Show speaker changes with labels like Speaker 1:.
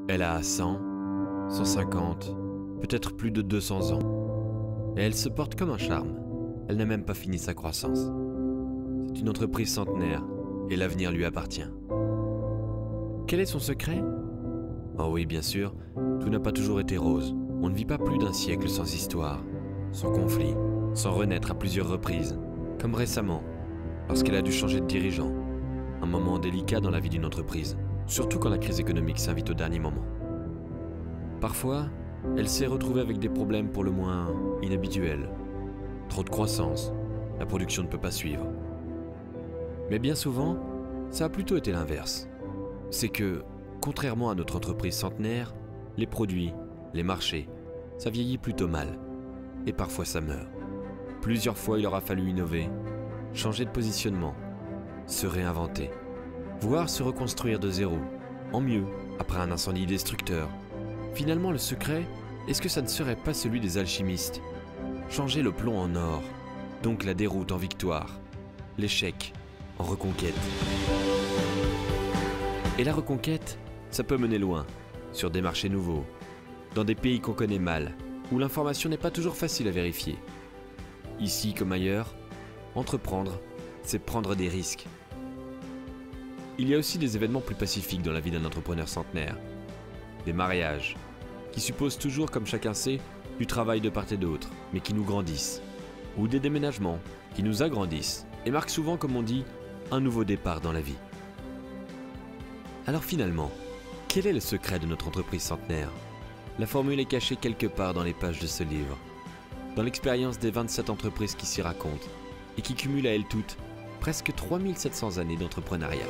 Speaker 1: Elle a 100, 150, peut-être plus de 200 ans. Et elle se porte comme un charme. Elle n'a même pas fini sa croissance. C'est une entreprise centenaire et l'avenir lui appartient. Quel est son secret? Oh oui, bien sûr, tout n'a pas toujours été rose. On ne vit pas plus d'un siècle sans histoire, sans conflit, sans renaître à plusieurs reprises, comme récemment, lorsqu'elle a dû changer de dirigeant. Un moment délicat dans la vie d'une entreprise, surtout quand la crise économique s'invite au dernier moment. Parfois, elle s'est retrouvée avec des problèmes pour le moins inhabituels. Trop de croissance, la production ne peut pas suivre. Mais bien souvent, ça a plutôt été l'inverse. C'est que, contrairement à notre entreprise centenaire, les produits, les marchés, ça vieillit plutôt mal. Et parfois ça meurt. Plusieurs fois il aura fallu innover, changer de positionnement, se réinventer, voire se reconstruire de zéro, en mieux, après un incendie destructeur. Finalement, le secret, est-ce que ça ne serait pas celui des alchimistes? Changer le plomb en or, donc la déroute en victoire, l'échec en reconquête. Et la reconquête, ça peut mener loin, sur des marchés nouveaux, dans des pays qu'on connaît mal, où l'information n'est pas toujours facile à vérifier. Ici comme ailleurs, entreprendre, c'est prendre des risques. Il y a aussi des événements plus pacifiques dans la vie d'un entrepreneur centenaire. Des mariages, qui supposent toujours, comme chacun sait, du travail de part et d'autre, mais qui nous grandissent. Ou des déménagements, qui nous agrandissent, et marquent souvent, comme on dit, un nouveau départ dans la vie. Alors finalement, quel est le secret de notre entreprise centenaire? La formule est cachée quelque part dans les pages de ce livre, dans l'expérience des 27 entreprises qui s'y racontent, et qui cumulent à elles toutes presque 3700 années d'entrepreneuriat.